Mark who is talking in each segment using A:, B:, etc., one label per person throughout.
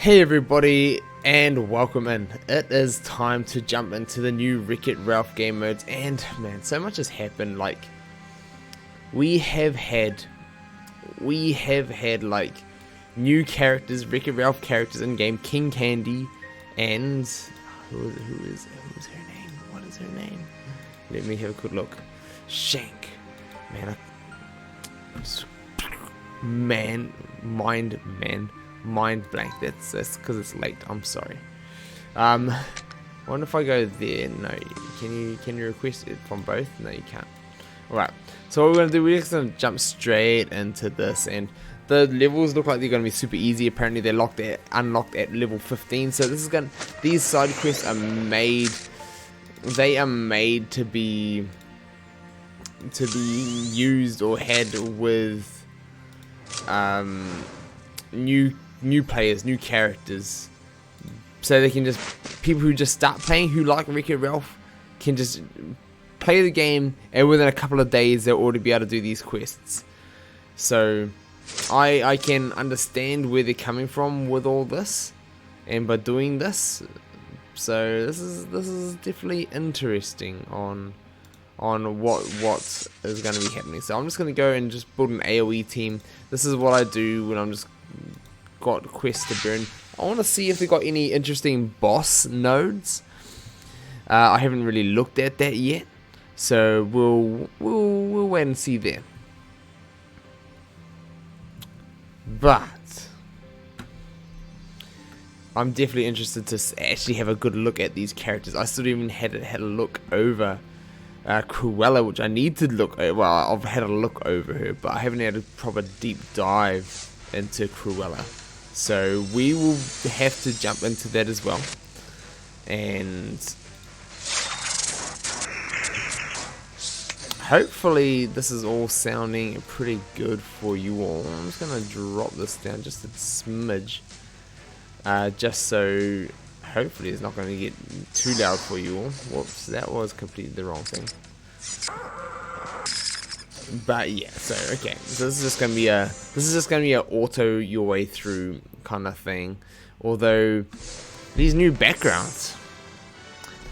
A: Hey everybody, and welcome in. It is time to jump into the new Wreck-It Ralph game modes, and man, so much has happened. Like, we have had like new characters, Wreck-It Ralph characters in game, King Candy, and who's her name? What is her name? Let me have a quick look. Shank. Mind blank. That's because it's late. I'm sorry. Wonder if I go there. No, can you request it from both? No, you can't. Alright, so what we're gonna do, we're just gonna jump straight into this, and the levels look like they're gonna be super easy. Apparently they're unlocked at level 15. So these side quests are made. They are made to be used or had with new players, new characters, so they can just, people who just start playing, who like Wreck-It Ralph, can just play the game, and within a couple of days they'll already be able to do these quests. So I can understand where they're coming from with all this, and by doing this. So this is definitely interesting on what is going to be happening. So I'm just going to go and just build an AoE team. This is what I do when I'm just got quests to burn. I want to see if they got any interesting boss nodes. I haven't really looked at that yet, so we'll wait and see there. But I'm definitely interested to actually have a good look at these characters. I still even had a look over Cruella, which I need to look at. Well, I've had a look over her, but I haven't had a proper deep dive into Cruella. So we will have to jump into that as well. And hopefully this is all sounding pretty good for you all. I'm just going to drop this down just a smidge. Just so hopefully it's not going to get too loud for you all. Whoops, that was completely the wrong thing. But yeah, so okay, so this is just gonna be a auto your way through kind of thing. Although these new backgrounds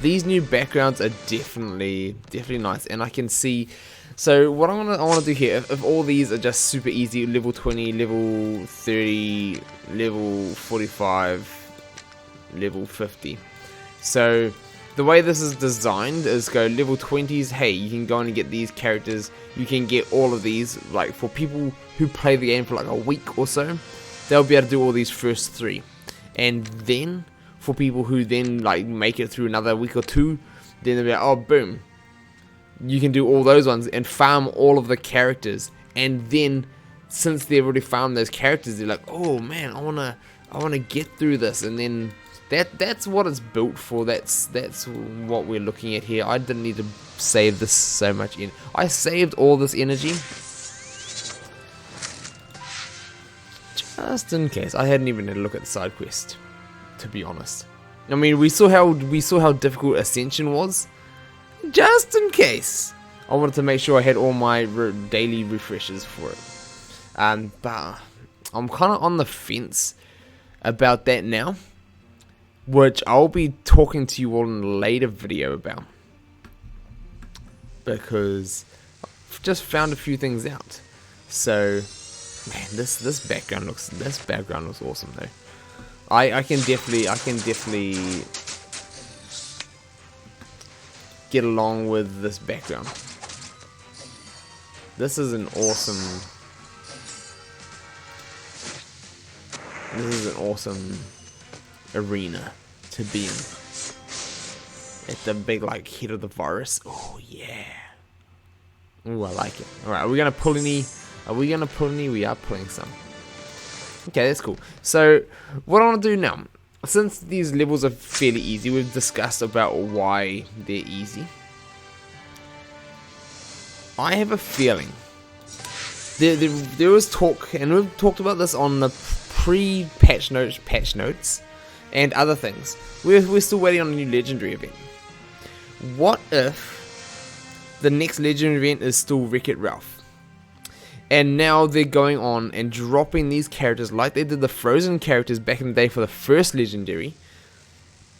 A: are definitely nice, and I can see. So what I want to do here, if all these are just super easy, level 20, level 30, level 45, level 50. So the way this is designed is go level 20s, hey, you can go and get these characters, you can get all of these, like for people who play the game for like a week or so, they'll be able to do all these first three. And then for people who then like make it through another week or two, then they'll be like, oh boom, you can do all those ones and farm all of the characters. And then since they've already farmed those characters, they're like, oh man, I wanna get through this. And then that's what it's built for. That's what we're looking at here. I didn't need to save this so much in. I saved all this energy just in case. I hadn't even had a look at the side quest, to be honest. I mean, we saw how difficult Ascension was. Just in case, I wanted to make sure I had all my daily refreshers for it. But I'm kind of on the fence about that now, which I'll be talking to you all in a later video about, because I've just found a few things out. So, man, this background looks awesome though. I can definitely get along with this background. This is an awesome arena to be in. At the big like head of the virus. Oh yeah. Oh, I like it. Alright, are we gonna pull any? We are pulling some. Okay, that's cool. So what I want to do now, since these levels are fairly easy, we've discussed about why they're easy. I have a feeling there was talk, and we've talked about this on the pre-patch notes, and other things. We're still waiting on a new legendary event. What if the next legendary event is still Wreck-It Ralph? And now they're going on and dropping these characters like they did the Frozen characters back in the day for the first Legendary.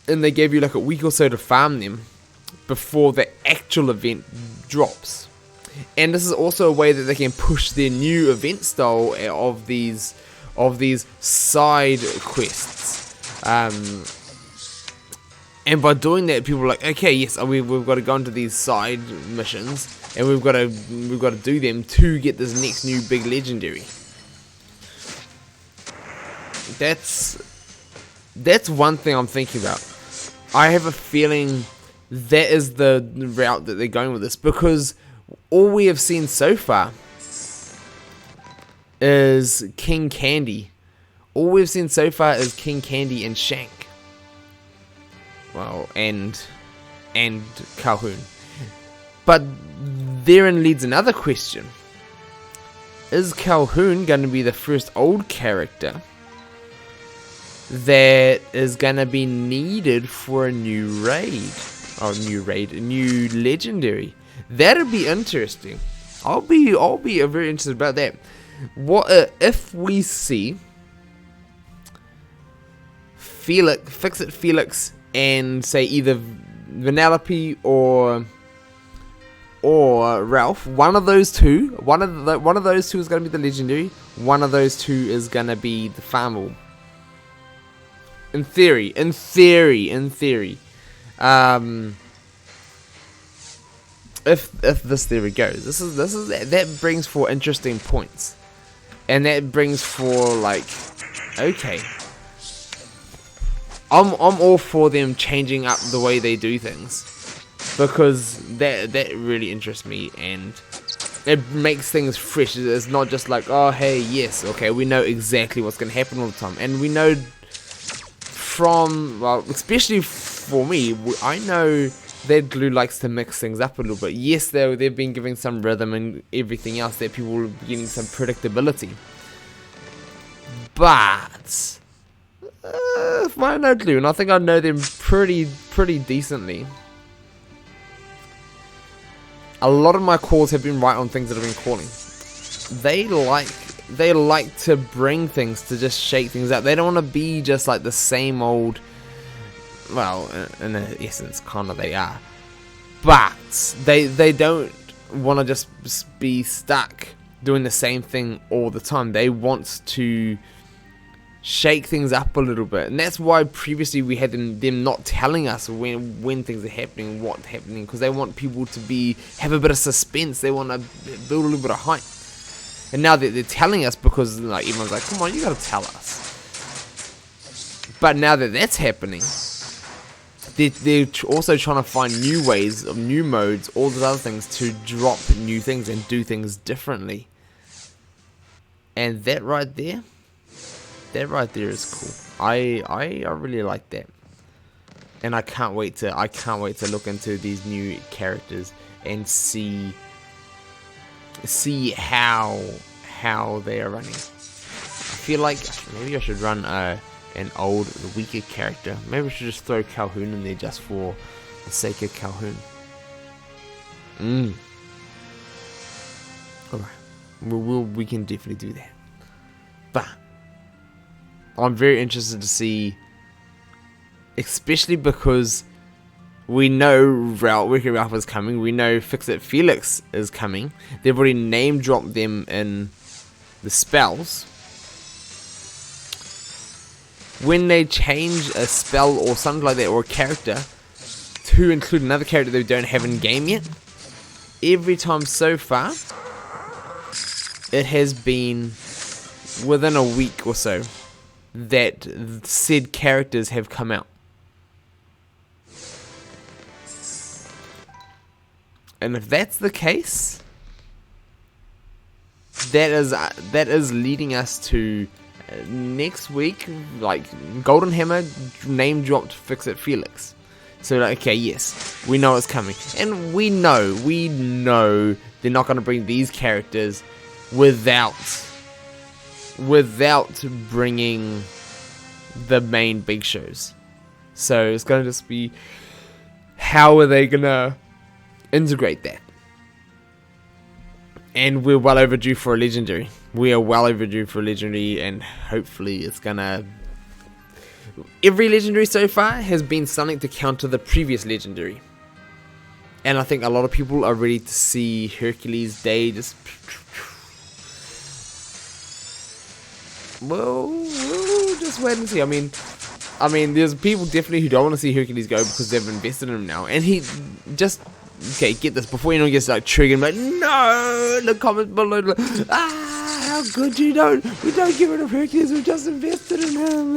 A: And they gave you like a week or so to farm them before the actual event drops. And this is also a way that they can push their new event style of these side quests. And by doing that, people are like, okay, yes, we've got to go into these side missions, and we've got to do them to get this next new big Legendary. That's one thing I'm thinking about. I have a feeling that is the route that they're going with this, because all we have seen so far is King Candy. All we've seen so far is King Candy and Shank. Well, and Calhoun. But therein leads another question. Is Calhoun going to be the first old character that is going to be needed for a new raid? A new Legendary. That'd be interesting. I'll be very interested about that. What if we see Fix-It Felix and say either Vanellope or Ralph? One of those two. One of those two is going to be the Legendary. One of those two is going to be the farmable. In theory. If this theory goes, that brings for interesting points, and that brings for like, okay, I'm all for them changing up the way they do things, because that really interests me, and it makes things fresh. It's not just like, oh hey, yes, okay, we know exactly what's gonna happen all the time, and we know from, well, especially for me, I know that Glue likes to mix things up a little bit. Yes, they've been giving some rhythm and everything else, that people are getting some predictability. But if I know Glue, and I think I know them pretty decently, a lot of my calls have been right on things that I've been calling. They like to bring things, to just shake things up. They don't want to be just like the same old. Well, in essence, kind of they are, but they don't want to just be stuck doing the same thing all the time. They want to shake things up a little bit, and that's why previously we had them not telling us when things are happening, what's happening, because they want people to have a bit of suspense. They want to build a little bit of hype, and now they're telling us, because like everyone's like, come on, you gotta tell us. But now that that's happening, they're also trying to find new ways, of new modes, all those other things, to drop new things and do things differently. And that right there is cool. I really like that, and I can't wait to look into these new characters and see how they are running. I feel like maybe I should run an old, weaker character. Maybe we should just throw Calhoun in there just for the sake of Calhoun. Alright, we can definitely do that. But I'm very interested to see, especially because we know Wreck-It Ralph is coming. We know Fix-It Felix is coming. They've already name dropped them in the spells. When they change a spell or something like that, or a character, to include another character they don't have in game yet, every time so far, it has been within a week or so that said characters have come out. And if that's the case, that is leading us to next week, like Golden Hammer name dropped Fix-It Felix. So like, okay, yes, we know it's coming, and we know they're not going to bring these characters without bringing the main big shows. So it's going to just be, how are they going to integrate that? And we're well overdue for a legendary. We are well overdue for a legendary, and hopefully it's gonna... Every legendary so far has been something to counter the previous legendary. And I think a lot of people are ready to see Hercules Day just... Well, we'll just wait and see. I mean, there's people definitely who don't want to see Hercules go because they've invested in him now. And he just... Okay, get this, before anyone gets like triggered, like, no, in the comments below, like, how could you don't, we don't get rid of Hercules, we just invested in him.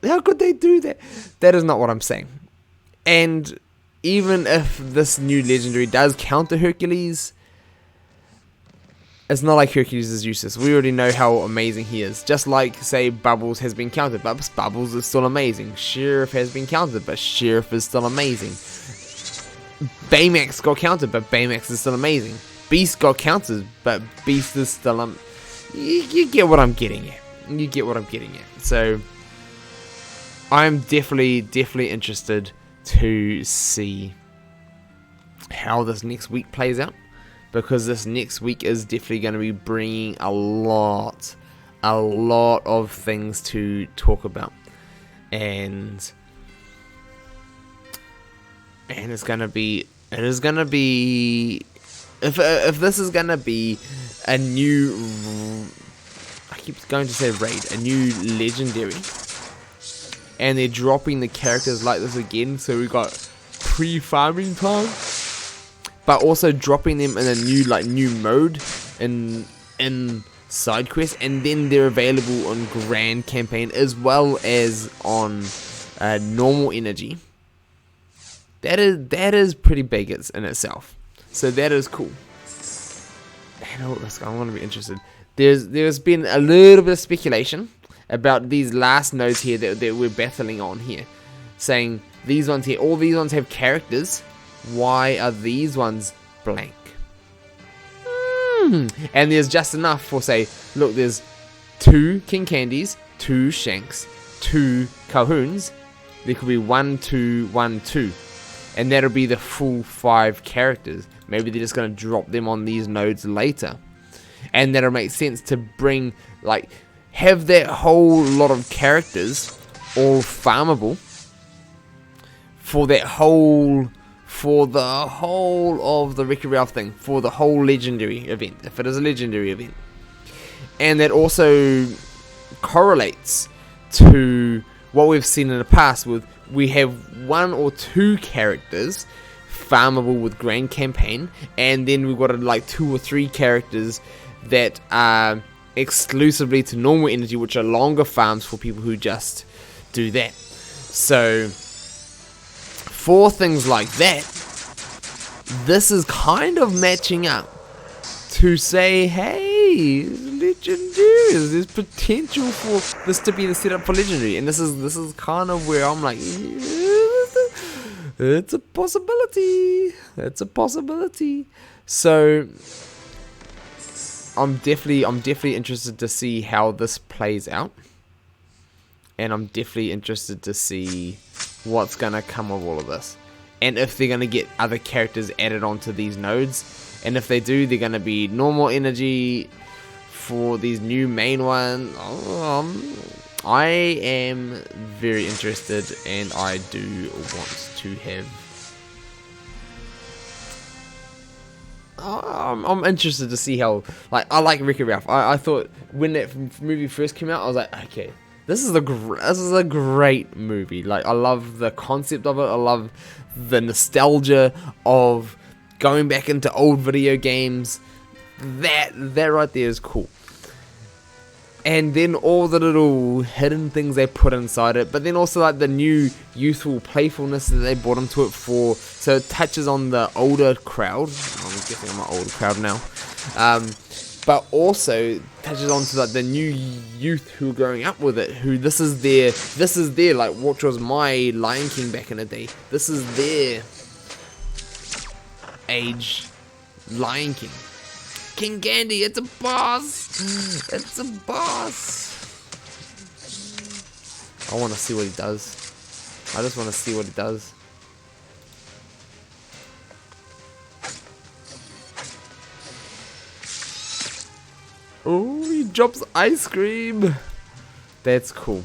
A: How could they do that? That is not what I'm saying. And even if this new legendary does counter Hercules, it's not like Hercules is useless. We already know how amazing he is. Just like, say, Bubbles has been countered, but Bubbles is still amazing. Sheriff has been countered, but Sheriff is still amazing. Baymax got countered, but Baymax is still amazing. Beast got countered, but Beast is still... You get what I'm getting at. You get what I'm getting at. So, I'm definitely interested to see how this next week plays out. Because this next week is definitely going to be bringing a lot of things to talk about, and it's going to be, if this is going to be a new, I keep going to say raid, a new legendary, and they're dropping the characters like this again, so we got pre-farming time, but also dropping them in a new mode in side quests, and then they're available on grand campaign as well as on normal energy. That is pretty big in itself. So that is cool. I want to be interested. There's been a little bit of speculation about these last nodes here that we're battling on here, saying these ones here, all these ones have characters. Why are these ones blank? And there's just enough for, say, look, there's 2 King Candies, 2 Shanks, 2 Calhouns. There could be 1, 2, 1, 2. And that'll be the full 5 characters. Maybe they're just going to drop them on these nodes later. And that'll make sense to bring, like, have that whole lot of characters all farmable for that whole... for the whole of the Wreck-It Ralph thing, for the whole legendary event, if it is a legendary event. And that also correlates to what we've seen in the past with, we have 1 or 2 characters farmable with Grand Campaign, and then we've got like 2 or 3 characters that are exclusively to normal energy, which are longer farms for people who just do that. So for things like that, this is kind of matching up to say, hey, legendary, there's potential for this to be the setup for legendary, and this is kind of where I'm like, it's a possibility. It's a possibility. So I'm definitely interested to see how this plays out, and I'm definitely interested to see what's gonna come of all of this, and if they're gonna get other characters added onto these nodes, and if they do, they're gonna be normal energy for these new main ones. I am very interested, and I do want to have. I'm interested to see how. Like, I like Wreck-It Ralph. I thought when that movie first came out, I was like, okay, this is a great movie. Like, I love the concept of it. I love the nostalgia of going back into old video games. That right there is cool. And then all the little hidden things they put inside it, but then also like the new youthful playfulness that they brought into it for, so it touches on the older crowd. I'm guessing I'm an older crowd now. But also touches on to like the new youth who are growing up with it, who this is their like, what was my Lion King back in the day. This is their age Lion King. King Candy, it's a boss. It's a boss. I want to see what he does. I just want to see what he does. just drops ice cream. That's cool.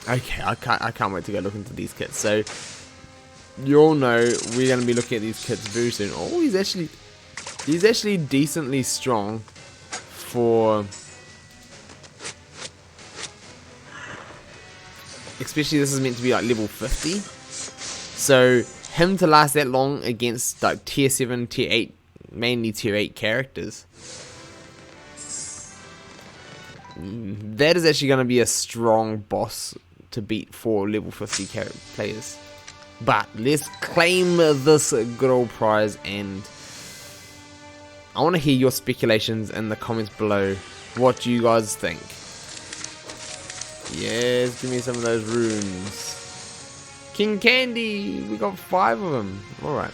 A: Okay, I can't wait to go look into these kits. So you all know we're gonna be looking at these kits very soon. Oh, he's actually decently strong for, especially this is meant to be like level 50. So him to last that long against like tier 7, tier 8, mainly tier 8 characters, that is actually going to be a strong boss to beat for level 50 players. But let's claim this good old prize, and I want to hear your speculations in the comments below. What do you guys think? Yes, give me some of those runes. King Candy, we got 5 of them. Alright.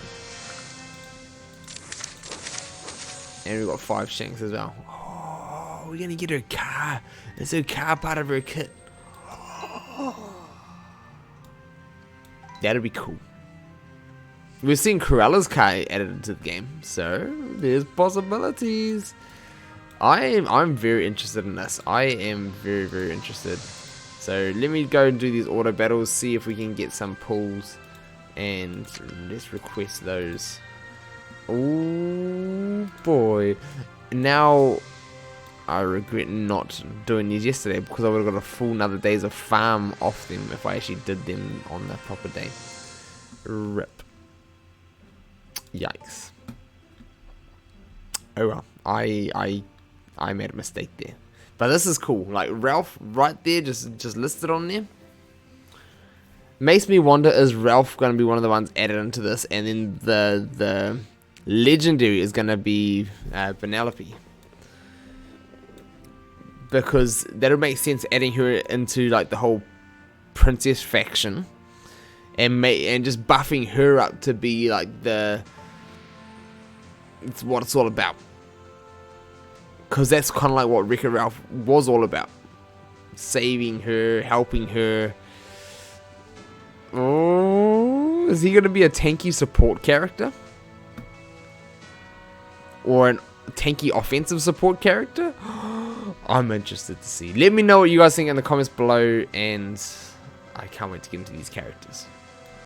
A: And we got 5 shanks as well. Oh, we're gonna get her car. It's her car part of her kit. That'd be cool. We've seen Corella's car added into the game, so there's possibilities. I'm very interested in this. I am very, very interested. So let me go and do these auto battles, see if we can get some pulls, and let's request those. Oh boy. Now I regret not doing these yesterday, because I would have got a full another days of farm off them if I actually did them on the proper day. Rip. Yikes. Oh well, I made a mistake there. But this is cool. Like Ralph right there, just listed on there. Makes me wonder, is Ralph going to be one of the ones added into this, and then the legendary is going to be Penelope, because that would make sense, adding her into like the whole princess faction, and just buffing her up to be like it's what it's all about. Because that's kind of like what Wreck-It Ralph was all about. Saving her, helping her. Oh, is he going to be a tanky support character? Or a tanky offensive support character? I'm interested to see. Let me know what you guys think in the comments below, and I can't wait to get into these characters.